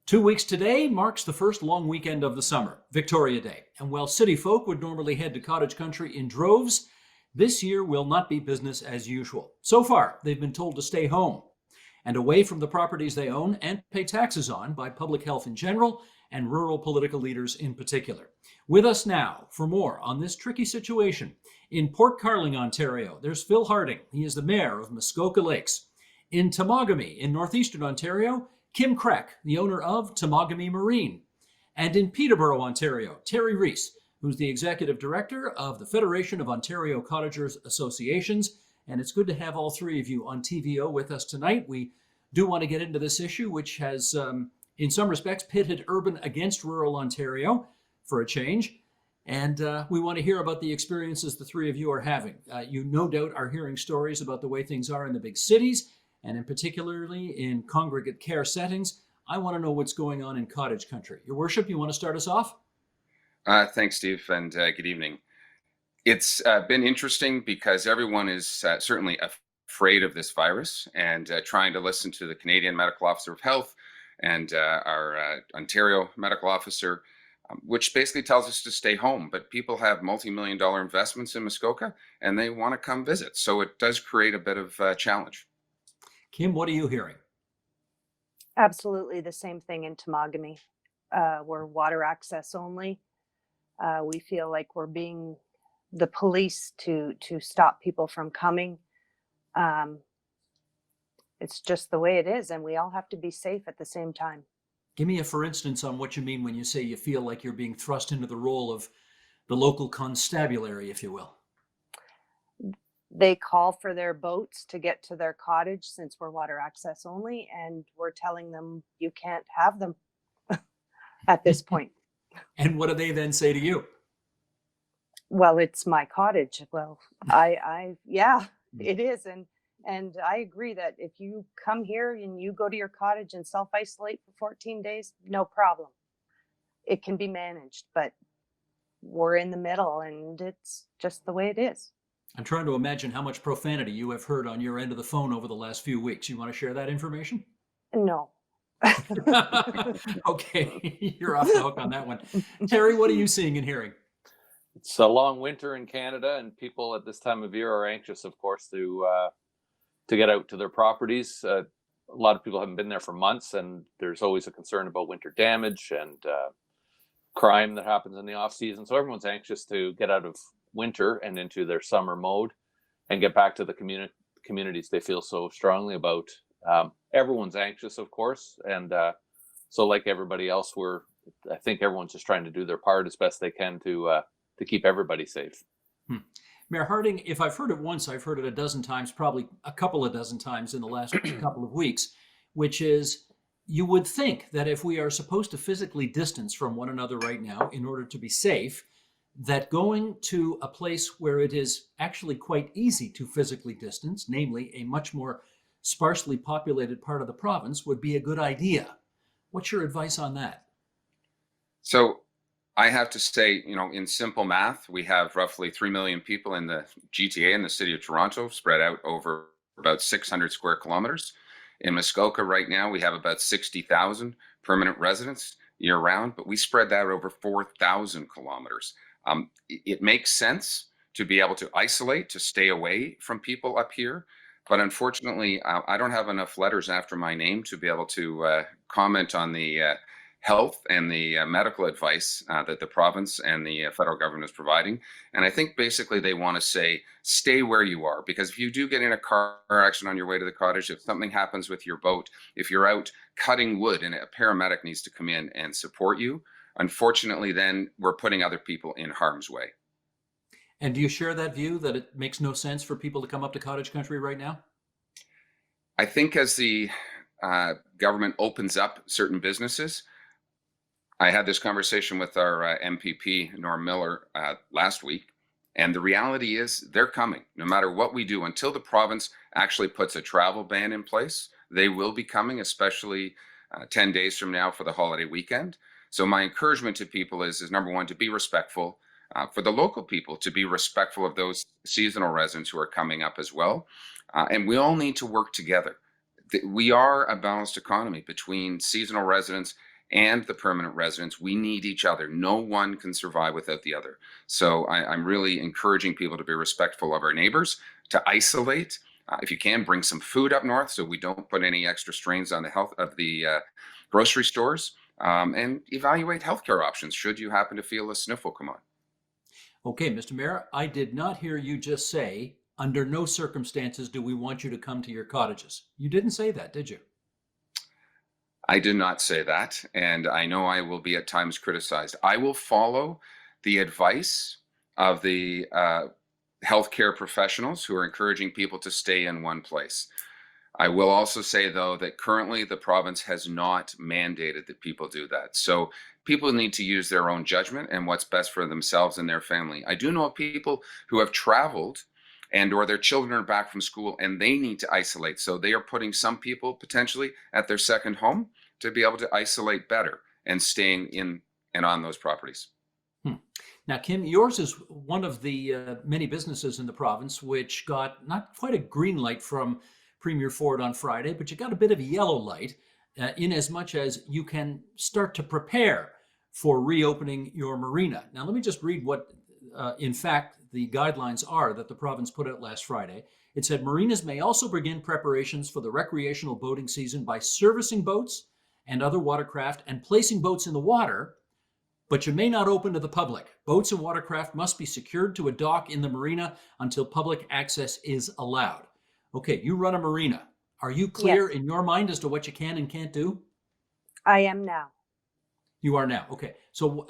2 weeks today marks the first long weekend of the summer, Victoria Day. And while city folk would normally head to cottage country in droves, this year will not be business as usual. So far, they've been told to stay home and away from the properties they own and pay taxes on by public health in general and rural political leaders in particular. With us now for more on this tricky situation, in Port Carling, Ontario, there's Phil Harding. He is the mayor of Muskoka Lakes. In Temagami, in northeastern Ontario, Kim Krech, the owner of Temagami Marina. And in Peterborough, Ontario, Terry Rees, who's the executive director of the Federation of Ontario Cottagers Associations. And it's good to have all three of you on TVO with us tonight. We do want to get into this issue, which has, in some respects, pitted urban against rural Ontario for a change. And we want to hear about the experiences the three of you are having. You no doubt are hearing stories about the way things are in the big cities, and in particularly in congregate care settings. I want to know what's going on in cottage country. Your worship, you want to start us off? Thanks, Steve, and good evening. It's been interesting because everyone is certainly afraid of this virus and trying to listen to the Canadian Medical Officer of Health and our Ontario Medical Officer, which basically tells us to stay home. But people have multi-million-dollar investments in Muskoka and they want to come visit. So it does create a bit of a challenge. Kim, what are you hearing? Absolutely the same thing in Temagami. We're water access only. We feel like we're being the police to stop people from coming. It's just the way it is, and we all have to be safe at the same time. Give me a for instance on what you mean when you say you feel like you're being thrust into the role of the local constabulary, if you will. They call for their boats to get to their cottage since we're water access only, and we're telling them you can't have them at this point. And what do they then say to you? Well, it's my cottage. Well, yeah, it is. And I agree that if you come here and you go to your cottage and self-isolate for 14 days, no problem. It can be managed, but we're in the middle and it's just the way it is. I'm trying to imagine how much profanity you have heard on your end of the phone over the last few weeks. You want to share that information? No. Okay, you're off the hook on that one. Terry, what are you seeing and hearing? It's a long winter in Canada, and people at this time of year are anxious, of course, to get out to their properties. A lot of people haven't been there for months, and there's always a concern about winter damage and crime that happens in the off season. So everyone's anxious to get out of winter and into their summer mode and get back to the communities they feel so strongly about. Everyone's anxious, of course, and so like everybody else, I think everyone's just trying to do their part as best they can to keep everybody safe. Mayor Harding, if I've heard it once, I've heard it a dozen times, probably a couple of dozen times in the last couple of weeks, which is you would think that if we are supposed to physically distance from one another right now in order to be safe, that going to a place where it is actually quite easy to physically distance, namely a much more sparsely populated part of the province, would be a good idea. What's your advice on that? So I have to say, in simple math, we have roughly 3 million people in the GTA in the city of Toronto, spread out over about 600 square kilometers. In Muskoka right now, we have about 60,000 permanent residents year round, but we spread that over 4,000 kilometers. It makes sense to be able to isolate, to stay away from people up here. But unfortunately, I don't have enough letters after my name to be able to comment on the health and the medical advice that the province and the federal government is providing. And I think basically they want to say, stay where you are, because if you do get in a car accident on your way to the cottage, if something happens with your boat, if you're out cutting wood and a paramedic needs to come in and support you, unfortunately, then we're putting other people in harm's way. And do you share that view that it makes no sense for people to come up to cottage country right now? I think as the government opens up certain businesses, I had this conversation with our MPP, Norm Miller, last week, and the reality is they're coming. No matter what we do, until the province actually puts a travel ban in place, they will be coming, especially 10 days from now for the holiday weekend. So my encouragement to people is number one, to be respectful. For the local people, to be respectful of those seasonal residents who are coming up as well. And we all need to work together. We are a balanced economy between seasonal residents and the permanent residents. We need each other. No one can survive without the other. So I'm really encouraging people to be respectful of our neighbors, to isolate. If you can, bring some food up north so we don't put any extra strains on the health of the grocery stores, and evaluate healthcare options should you happen to feel a sniffle come on. Okay, Mr. Mayor, I did not hear you just say, under no circumstances do we want you to come to your cottages. You didn't say that, did you? I did not say that, and I know I will be at times criticized. I will follow the advice of the healthcare professionals who are encouraging people to stay in one place. I will also say, though, that currently the province has not mandated that people do that. So people need to use their own judgment and what's best for themselves and their family. I do know people who have traveled and or their children are back from school and they need to isolate. So they are putting some people potentially at their second home to be able to isolate better and staying in and on those properties. Now, Kim, yours is one of the many businesses in the province which got not quite a green light from Premier Ford on Friday, but you got a bit of a yellow light in as much as you can start to prepare for reopening your marina. Now, let me just read what, in fact, the guidelines are that the province put out last Friday. It said marinas may also begin preparations for the recreational boating season by servicing boats and other watercraft and placing boats in the water, but you may not open to the public. Boats and watercraft must be secured to a dock in the marina until public access is allowed. Okay, you run a marina. Are you clear in your mind as to what you can and can't do? I am now. You are now. Okay. So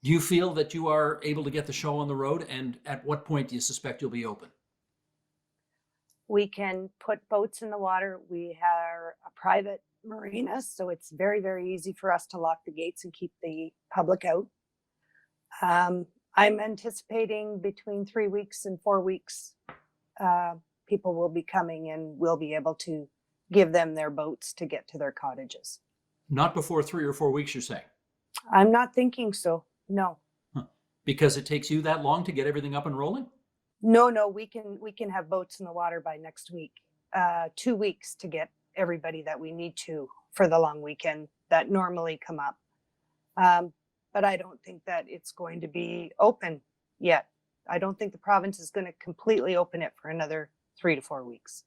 do you feel that you are able to get the show on the road? And at what point do you suspect you'll be open? We can put boats in the water. We are a private marina, so it's very, very easy for us to lock the gates and keep the public out. I'm anticipating between 3 weeks and 4 weeks, people will be coming and we'll be able to give them their boats to get to their cottages. Not before 3 or 4 weeks, you're saying? I'm not thinking so. No. Because it takes you that long to get everything up and rolling? No, we can have boats in the water by next week. 2 weeks to get everybody that we need to for the long weekend that normally come up. But I don't think that it's going to be open yet. I don't think the province is going to completely open it for another 3 to 4 weeks.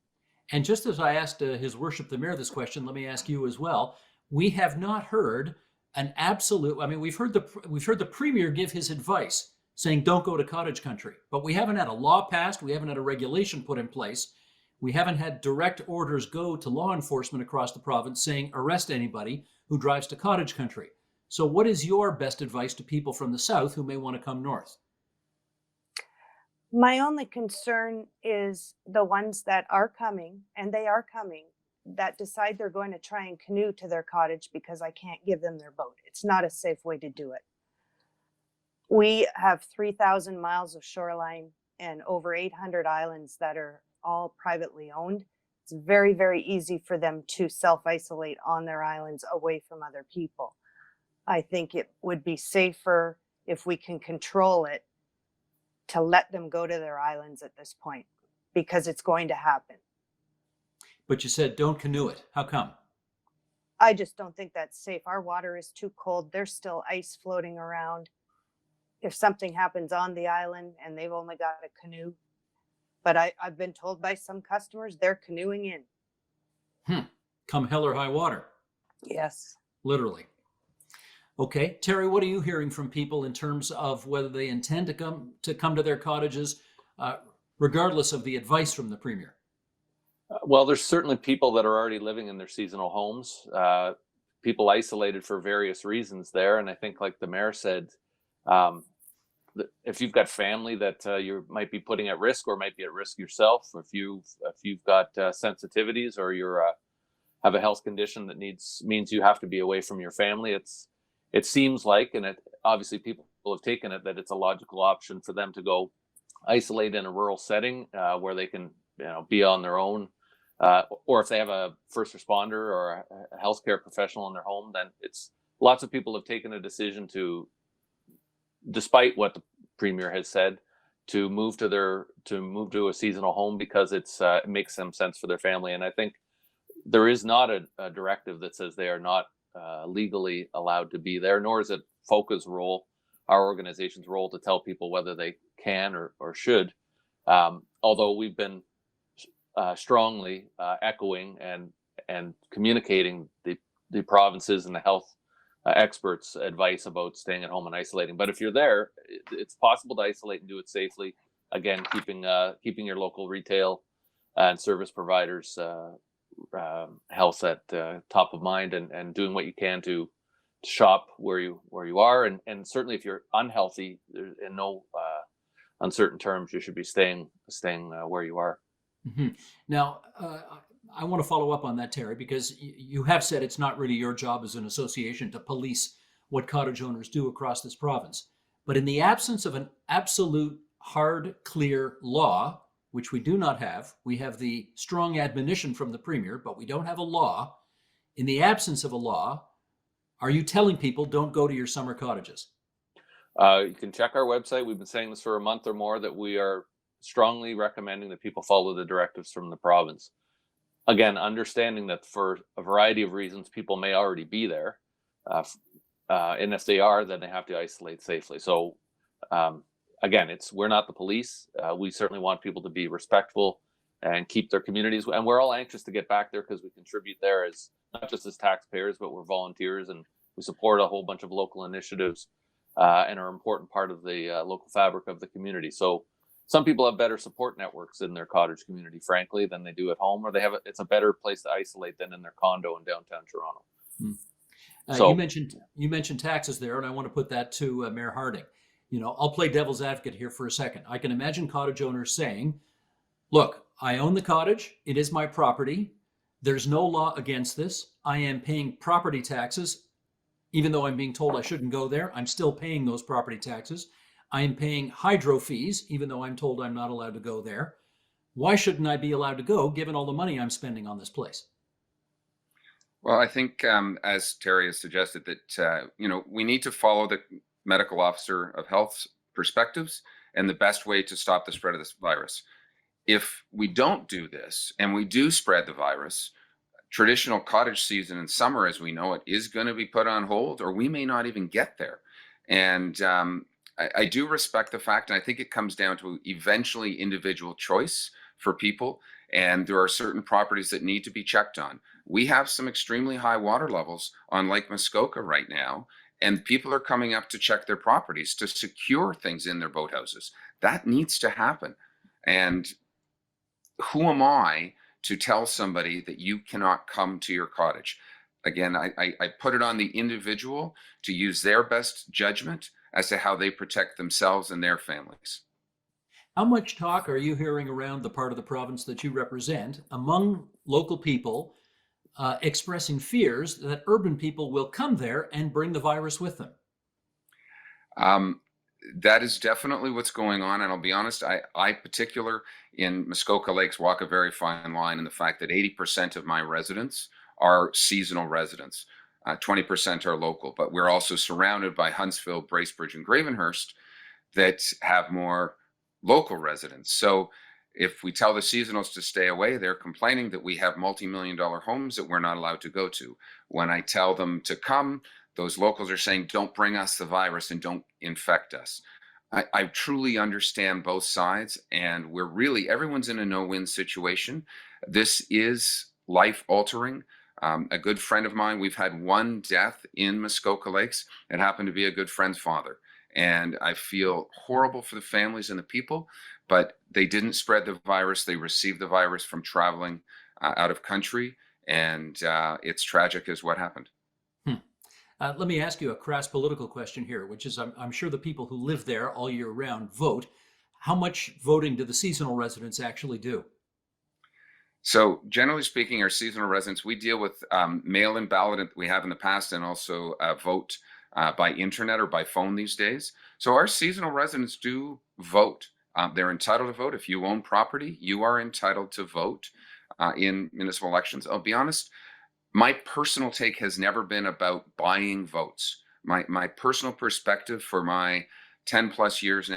And just as I asked His Worship the Mayor this question, let me ask you as well. We have not heard an absolute, I mean, we've heard the Premier give his advice saying don't go to cottage country, but we haven't had a law passed, we haven't had a regulation put in place, we haven't had direct orders go to law enforcement across the province saying arrest anybody who drives to cottage country. So what is your best advice to people from the south who may want to come north? My only concern is the ones that are coming, and they are coming, that decide they're going to try and canoe to their cottage because I can't give them their boat. It's not a safe way to do it. We have 3,000 miles of shoreline and over 800 islands that are all privately owned. It's very, very easy for them to self-isolate on their islands away from other people. I think it would be safer if we can control it to let them go to their islands at this point, because it's going to happen. But you said don't canoe it. How come? I just don't think that's safe. Our water is too cold. There's still ice floating around. If something happens on the island and they've only got a canoe, but I've been told by some customers they're canoeing in. Come hell or high water. Yes. Literally. Okay, Terry, what are you hearing from people in terms of whether they intend to come to their cottages, regardless of the advice from the Premier? Well, there's certainly people that are already living in their seasonal homes, people isolated for various reasons there. And I think, like the mayor said, if you've got family that you might be putting at risk or might be at risk yourself, if you've got sensitivities or you're have a health condition that means you have to be away from your family, it seems like, and obviously people have taken it, that it's a logical option for them to go isolate in a rural setting where they can be on their own. Or if they have a first responder or a healthcare professional in their home, then lots of people have taken a decision to, despite what the Premier has said, to move to a seasonal home because it makes some sense for their family. And I think there is not a directive that says they are not legally allowed to be there, nor is it FOCA's role, our organization's role, to tell people whether they can or should. Although we've been strongly echoing and communicating the provinces and the health experts' advice about staying at home and isolating. But if you're there, it's possible to isolate and do it safely. Again, keeping your local retail and service providers' health at top of mind, and doing what you can to shop where you are, and certainly if you're unhealthy, in no uncertain terms, you should be staying where you are. Mm-hmm. Now, I want to follow up on that, Terry, because you have said it's not really your job as an association to police what cottage owners do across this province. But in the absence of an absolute hard, clear law, which we do not have, we have the strong admonition from the Premier, but we don't have a law. In the absence of a law, are you telling people don't go to your summer cottages? You can check our website. We've been saying this for a month or more, that we are strongly recommending that people follow the directives from the province. Again, understanding that for a variety of reasons, people may already be there. And if they are, then they have to isolate safely. So again, we're not the police. We certainly want people to be respectful and keep their communities. And we're all anxious to get back there because we contribute there as not just as taxpayers, but we're volunteers, and we support a whole bunch of local initiatives and are an important part of the local fabric of the community. So some people have better support networks in their cottage community, frankly, than they do at home, or it's a better place to isolate than in their condo in downtown Toronto. So you mentioned taxes there, and I want to put that to Mayor Harding. I'll play devil's advocate here for a second. I can imagine cottage owners saying, look, I own the cottage. It is my property. There's no law against this. I am paying property taxes. Even though I'm being told I shouldn't go there, I'm still paying those property taxes. I am paying hydro fees, even though I'm told I'm not allowed to go there. Why shouldn't I be allowed to go, given all the money I'm spending on this place? Well, I think, as Terry has suggested, that we need to follow the medical officer of health's perspectives and the best way to stop the spread of this virus. If we don't do this and we do spread the virus, traditional cottage season in summer, as we know it, is going to be put on hold, or we may not even get there. And I do respect the fact, and I think it comes down to eventually individual choice for people. And there are certain properties that need to be checked on. We have some extremely high water levels on Lake Muskoka right now, and people are coming up to check their properties to secure things in their boathouses. That needs to happen. And who am I to tell somebody that you cannot come to your cottage? Again, I put it on the individual to use their best judgment as to how they protect themselves and their families. How much talk are you hearing around the part of the province that you represent among local people expressing fears that urban people will come there and bring the virus with them? That is definitely what's going on. And I'll be honest, I particular in Muskoka Lakes walk a very fine line in the fact that 80% of my residents are seasonal residents. 20% are local, but we're also surrounded by Huntsville, Bracebridge, and Gravenhurst that have more local residents. So if we tell the seasonals to stay away, they're complaining that we have multi-million-dollar homes that we're not allowed to go to. When I tell them to come, those locals are saying, don't bring us the virus and don't infect us. I truly understand both sides, and everyone's in a no-win situation. This is life-altering. A good friend of mine, we've had one death in Muskoka Lakes. It happened to be a good friend's father. And I feel horrible for the families and the people, but they didn't spread the virus. They received the virus from traveling out of country, and it's tragic as what happened. Let me ask you a crass political question here, which is I'm sure the people who live there all year round vote. How much voting do the seasonal residents actually do? So generally speaking, our seasonal residents, we deal with mail-in ballot that we have in the past, and also vote by internet or by phone these days. So our seasonal residents do vote. They're entitled to vote. If you own property, you are entitled to vote in municipal elections. I'll be honest, my personal take has never been about buying votes. My personal perspective for my 10 plus years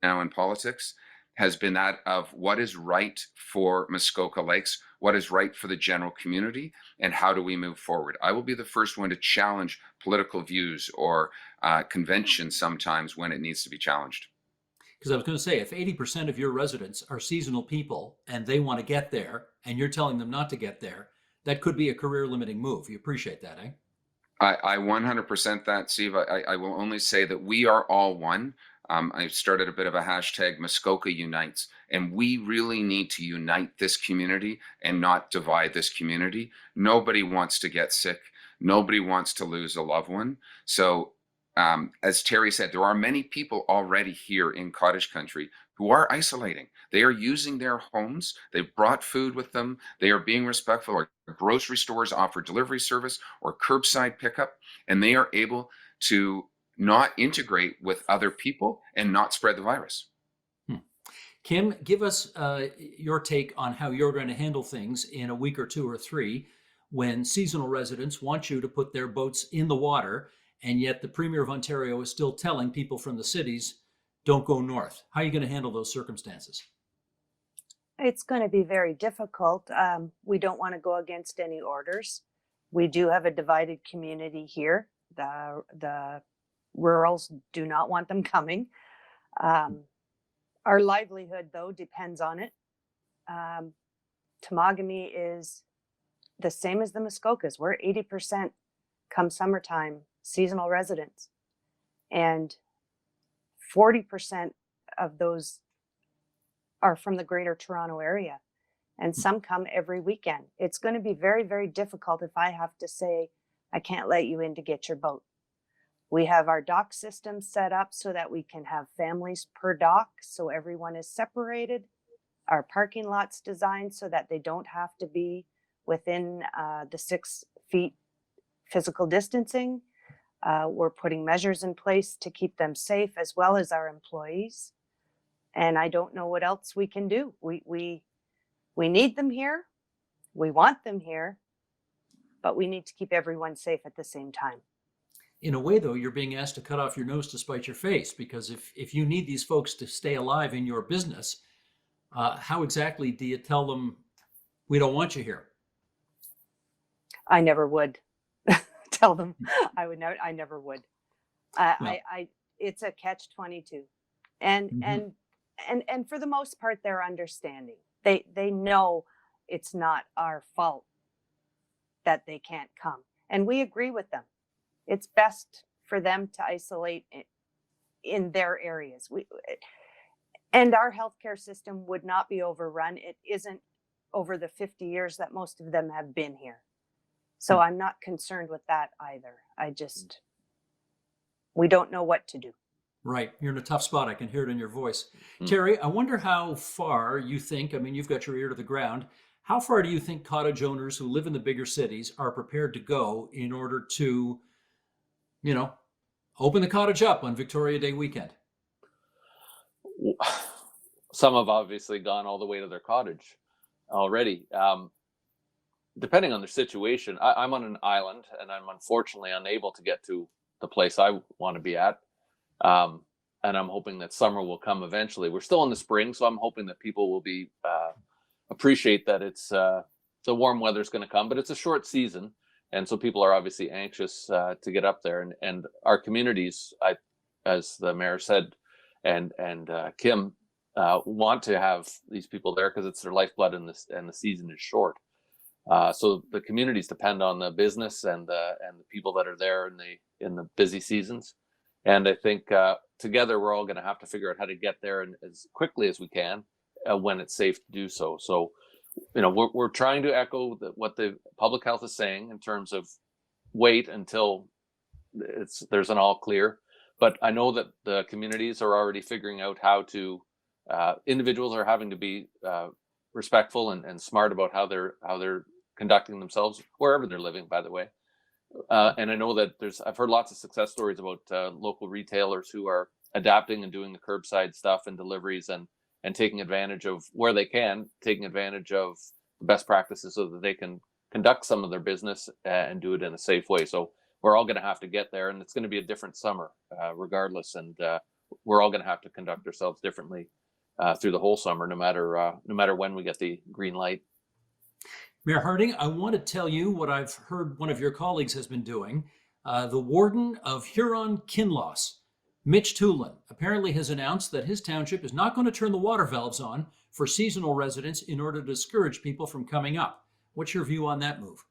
now in politics has been that of what is right for Muskoka Lakes, what is right for the general community, and how do we move forward. I will be the first one to challenge political views or conventions sometimes when it needs to be challenged. Because I was going to say, if 80% of your residents are seasonal people and they want to get there and you're telling them not to get there, that could be a career limiting move. You appreciate that, eh? I 100% that, Steve. I will only say that we are all one. I've started a bit of a hashtag, Muskoka Unites, and we really need to unite this community and not divide this community. Nobody wants to get sick. Nobody wants to lose a loved one. So as Terry said, there are many people already here in cottage country who are isolating. They are using their homes. They've brought food with them. They are being respectful. Our grocery stores offer delivery service or curbside pickup, and they are able to not integrate with other people and not spread the virus. Kim, give us your take on how you're going to handle things in a week or two or three when seasonal residents want you to put their boats in the water, and yet the Premier of Ontario is still telling people from the cities, don't go north. How are you going to handle those circumstances? It's going to be very difficult. We don't want to go against any orders. We do have a divided community here. The rurals do not want them coming. Our livelihood, though, depends on it. Temagami is the same as the Muskokas. We're 80% come summertime seasonal residents, and 40% of those are from the Greater Toronto area, and some come every weekend. It's going to be very, very difficult if I have to say, I can't let you in to get your boat. We have our dock system set up so that we can have families per dock, so everyone is separated. Our parking lots designed so that they don't have to be within the 6 feet physical distancing. We're putting measures in place to keep them safe, as well as our employees. And I don't know what else we can do. We need them here. We want them here, but we need to keep everyone safe at the same time. In a way, though, you're being asked to cut off your nose to spite your face, because if you need these folks to stay alive in your business, how exactly do you tell them, we don't want you here? I never would tell them. I never would. It's a catch-22. And for the most part, they're understanding. They know it's not our fault that they can't come. And we agree with them. It's best for them to isolate in their areas. And our healthcare system would not be overrun. It isn't over the 50 years that most of them have been here. So I'm not concerned with that either. We don't know what to do. Right. You're in a tough spot. I can hear it in your voice. Terry, I wonder how far you think, I mean, you've got your ear to the ground. How far do you think cottage owners who live in the bigger cities are prepared to go in order to, open the cottage up on Victoria Day weekend? Some have obviously gone all the way to their cottage already. Depending on their situation, I'm on an island and I'm unfortunately unable to get to the place I want to be at. And I'm hoping that summer will come eventually. We're still in the spring, so I'm hoping that people will be appreciate that it's the warm weather's going to come, but it's a short season. And so people are obviously anxious to get up there. And our communities, as the mayor said, and Kim, want to have these people there because it's their lifeblood and the season is short. So the communities depend on the business and the people that are there in the busy seasons. And I think together we're all going to have to figure out how to get there and as quickly as we can when it's safe to do so. So, we're trying to echo what the public health is saying in terms of wait until there's an all clear. But I know that the communities are already figuring out how to. Individuals are having to be respectful and smart about how they're conducting themselves wherever they're living, by the way. And I know that I've heard lots of success stories about local retailers who are adapting and doing the curbside stuff and deliveries and taking advantage of where they can, taking advantage of the best practices so that they can conduct some of their business and do it in a safe way. So we're all going to have to get there, and it's going to be a different summer regardless. And we're all going to have to conduct ourselves differently through the whole summer, no matter when we get the green light. Mayor Harding, I want to tell you what I've heard one of your colleagues has been doing. The warden of Huron-Kinloss, Mitch Tulin, apparently has announced that his township is not going to turn the water valves on for seasonal residents in order to discourage people from coming up. What's your view on that move?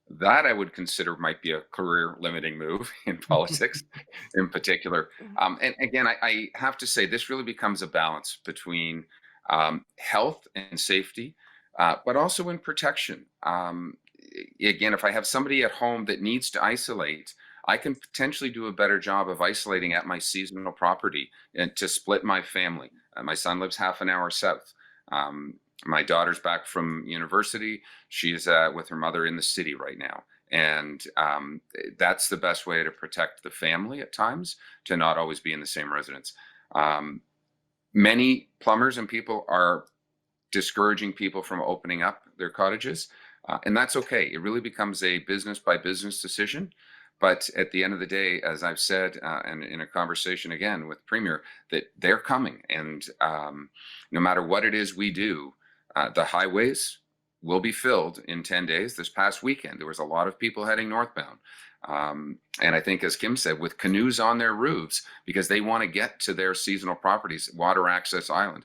That I would consider might be a career limiting move in politics in particular. And again, I have to say this really becomes a balance between health and safety, but also in protection. Again, if I have somebody at home that needs to isolate, I can potentially do a better job of isolating at my seasonal property and to split my family. My son lives half an hour south. My daughter's back from university. She's with her mother in the city right now. And that's the best way to protect the family at times, to not always be in the same residence. Many plumbers and people are discouraging people from opening up their cottages. And that's okay. It really becomes a business by business decision. But at the end of the day, as I've said, and in a conversation again with Premier, that they're coming. And no matter what it is we do, the highways will be filled in 10 days. This past weekend, there was a lot of people heading northbound. And I think, as Kim said, with canoes on their roofs, because they want to get to their seasonal properties, water access island,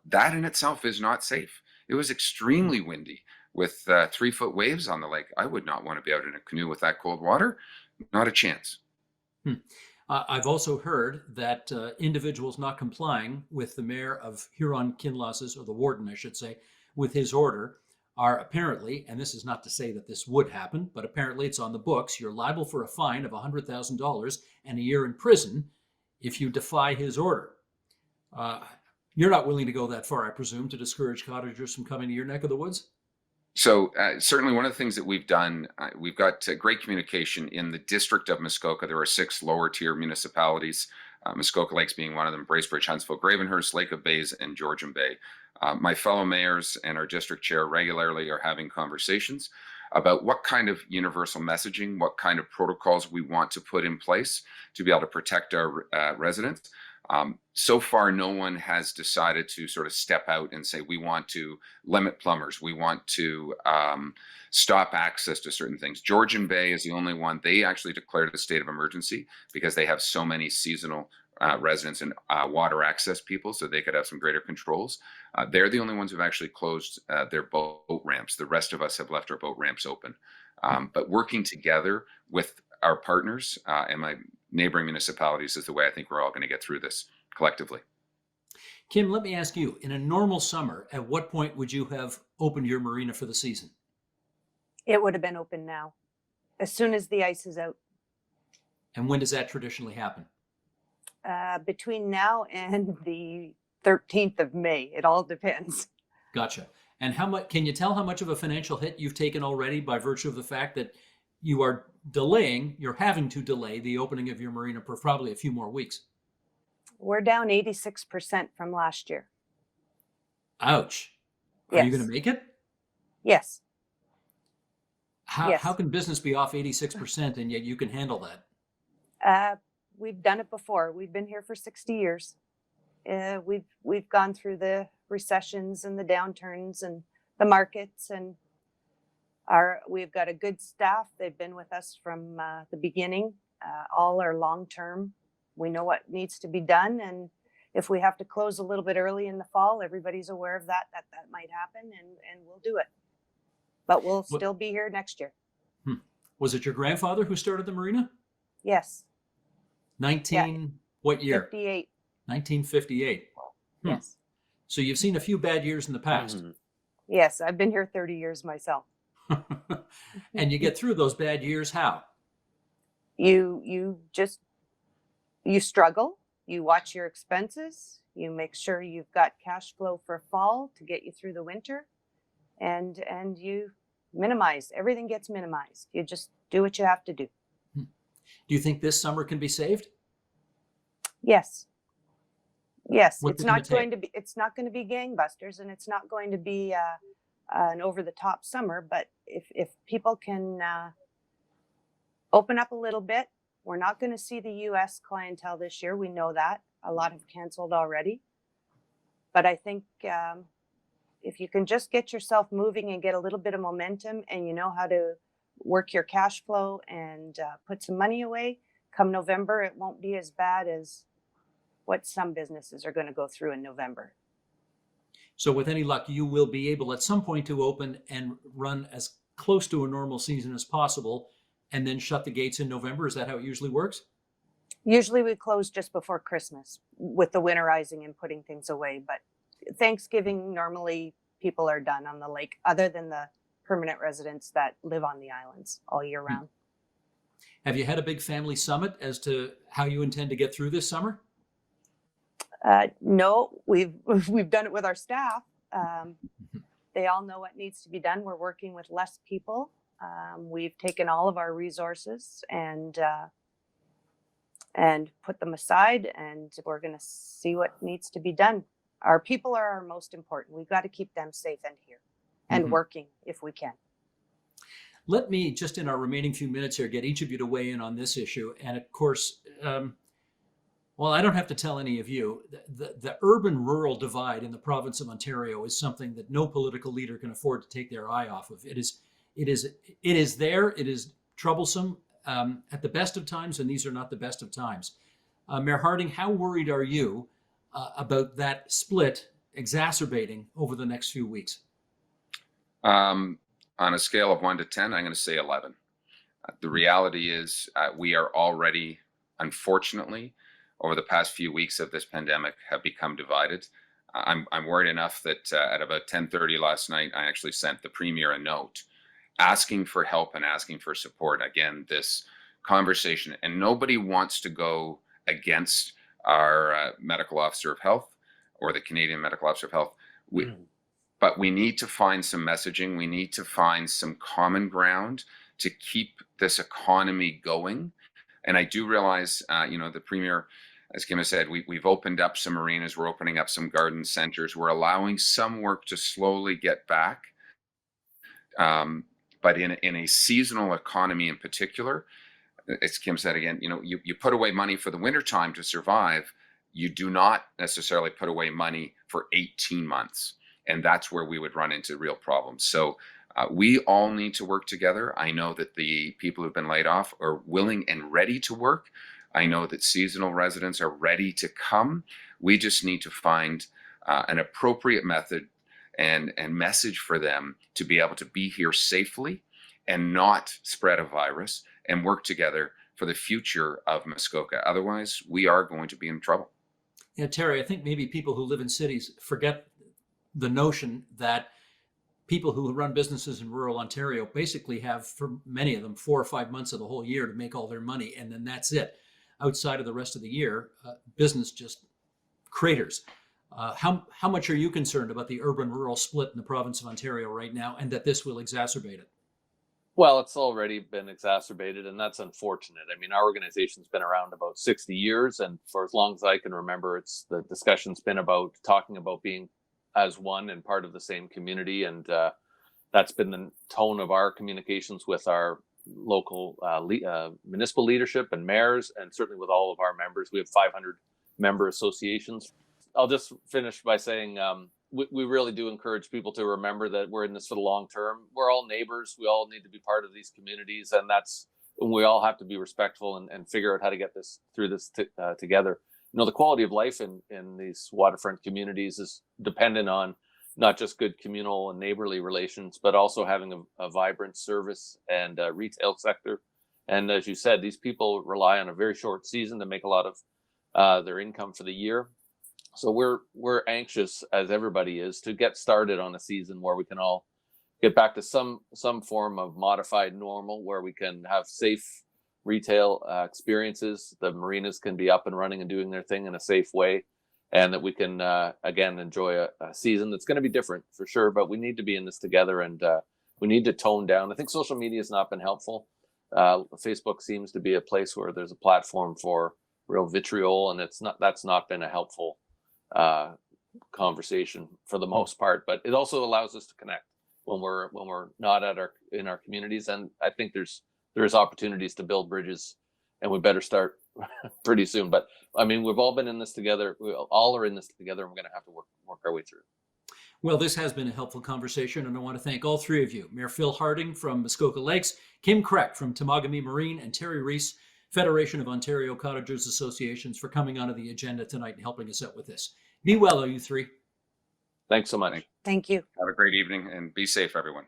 that in itself is not safe. It was extremely windy with 3-foot waves on the lake. I would not want to be out in a canoe with that cold water. Not a chance. I've also heard that individuals not complying with the mayor of Huron-Kinloss's, or the warden, I should say, with his order are apparently, and this is not to say that this would happen, but apparently it's on the books, you're liable for a fine of $100,000 and a year in prison if you defy his order. You're not willing to go that far, I presume, to discourage cottagers from coming to your neck of the woods? So certainly one of the things that we've done, we've got great communication in the district of Muskoka. There are 6 lower tier municipalities, Muskoka Lakes being one of them, Bracebridge, Huntsville, Gravenhurst, Lake of Bays, and Georgian Bay. My fellow mayors and our district chair regularly are having conversations about what kind of universal messaging, what kind of protocols we want to put in place to be able to protect our residents. So far, no one has decided to sort of step out and say, we want to limit plumbers. We want to stop access to certain things. Georgian Bay is the only one. They actually declared a state of emergency because they have so many seasonal residents and water access people, so they could have some greater controls. They're the only ones who've actually closed their boat ramps. The rest of us have left our boat ramps open. But working together with our partners and my neighboring municipalities is the way I think we're all going to get through this collectively. Kim, let me ask you, in a normal summer, at what point would you have opened your marina for the season? It would have been open now, as soon as the ice is out. And when does that traditionally happen? Between now and the 13th of May. It all depends. Gotcha. And how much, can you tell how much of a financial hit you've taken already by virtue of the fact that you are you're having to delay the opening of your marina for probably a few more weeks? We're down 86% from last year. Ouch. Are Yes. you going to make it? Yes. How can business be off 86% and yet you can handle that? We've done it before. We've been here for 60 years. We've gone through the recessions and the downturns and the markets, and we've got a good staff. They've been with us from the beginning. All are long term. We know what needs to be done, and if we have to close a little bit early in the fall, everybody's aware of that might happen, and we'll do it. But we'll still be here next year. Was it your grandfather who started the marina? Yes. What year? 58. 1958. Yes. So you've seen a few bad years in the past. Mm-hmm. Yes, I've been here 30 years myself. And you get through those bad years how? You struggle. You watch your expenses. You make sure you've got cash flow for fall to get you through the winter, and you minimize. Everything gets minimized. You just do what you have to do. Do you think this summer can be saved? Yes. Yes. What It's did it not take? going to be. It's not going to be gangbusters, and it's not going to be an over-the-top summer. But if people can open up a little bit, we're not going to see the U.S. clientele this year. We know that a lot have canceled already. But I think if you can just get yourself moving and get a little bit of momentum, and you know how to work your cash flow and put some money away, come November, it won't be as bad as what some businesses are going to go through in November. So with any luck, you will be able at some point to open and run as close to a normal season as possible and then shut the gates in November. Is that how it usually works? Usually we close just before Christmas with the winterizing and putting things away. But Thanksgiving, normally people are done on the lake, other than the permanent residents that live on the islands all year round. Have you had a big family summit as to how you intend to get through this summer? No, we've done it with our staff. They all know what needs to be done. We're working with less people. We've taken all of our resources and put them aside, and we're going to see what needs to be done. Our people are our most important. We've got to keep them safe and here and working if we can. Let me, just in our remaining few minutes here, get each of you to weigh in on this issue. And of course, well, I don't have to tell any of you, the urban-rural divide in the province of Ontario is something that no political leader can afford to take their eye off of. It is there. It is troublesome at the best of times, and these are not the best of times. Mayor Harding, how worried are you about that split exacerbating over the next few weeks? On a scale of 1 to 10, I'm going to say 11. The reality is we are already, unfortunately, over the past few weeks of this pandemic, have become divided. I'm worried enough that at about 10:30 last night, I actually sent the Premier a note asking for help and asking for support. Again, this conversation, and nobody wants to go against our medical officer of health or the Canadian medical officer of health. But we need to find some messaging. We need to find some common ground to keep this economy going. And I do realize, the Premier, as Kim has said, we've opened up some marinas. We're opening up some garden centers. We're allowing some work to slowly get back. But in a seasonal economy in particular, as Kim said again, you put away money for the wintertime to survive. You do not necessarily put away money for 18 months. And that's where we would run into real problems. So we all need to work together. I know that the people who've been laid off are willing and ready to work. I know that seasonal residents are ready to come. We just need to find an appropriate method and message for them to be able to be here safely and not spread a virus and work together for the future of Muskoka. Otherwise, we are going to be in trouble. Yeah, Terry, I think maybe people who live in cities forget the notion that people who run businesses in rural Ontario basically have, for many of them, 4 or 5 months of the whole year to make all their money, and then that's it. Outside of the rest of the year, business just craters. How much are you concerned about the urban-rural split in the province of Ontario right now, and that this will exacerbate it? Well, it's already been exacerbated, and that's unfortunate. I mean, our organization's been around about 60 years, and for as long as I can remember, the discussion's been about talking about being as one and part of the same community. And that's been the tone of our communications with our local municipal leadership and mayors, and certainly with all of our members. We have 500 member associations. I'll just finish by saying we really do encourage people to remember that we're in this for the long term. We're all neighbors. We all need to be part of these communities, and we all have to be respectful and figure out how to get through this together. The quality of life in these waterfront communities is dependent on not just good communal and neighborly relations, but also having a vibrant service and retail sector. And as you said, these people rely on a very short season to make a lot of their income for the year. So we're anxious, as everybody is, to get started on a season where we can all get back to some form of modified normal, where we can have safe retail experiences. The marinas can be up and running and doing their thing in a safe way, and that we can again enjoy a season that's going to be different for sure. But we need to be in this together, and we need to tone down. I think social media has not been helpful. Facebook seems to be a place where there's a platform for real vitriol, and that's not been a helpful conversation for the most part. But it also allows us to connect when we're not in our communities, and I think there's opportunities to build bridges, and we better start pretty soon. But I mean, we've all been in this together. We all are in this together, and we're going to have to work our way through. Well, this has been a helpful conversation, and I want to thank all three of you, Mayor Phil Harding from Muskoka Lakes, Kim Krech from Temagami Marina, and Terry Rees, Federation of Ontario Cottagers Associations, for coming onto the agenda tonight and helping us out with this. Be well, you three. Thanks so much. Thank you. Have a great evening and be safe, everyone.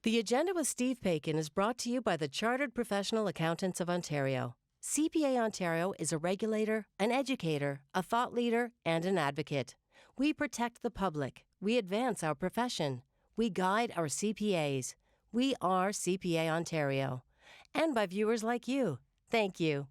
The Agenda with Steve Paikin is brought to you by the Chartered Professional Accountants of Ontario. CPA Ontario is a regulator, an educator, a thought leader, and an advocate. We protect the public. We advance our profession. We guide our CPAs. We are CPA Ontario. And by viewers like you. Thank you.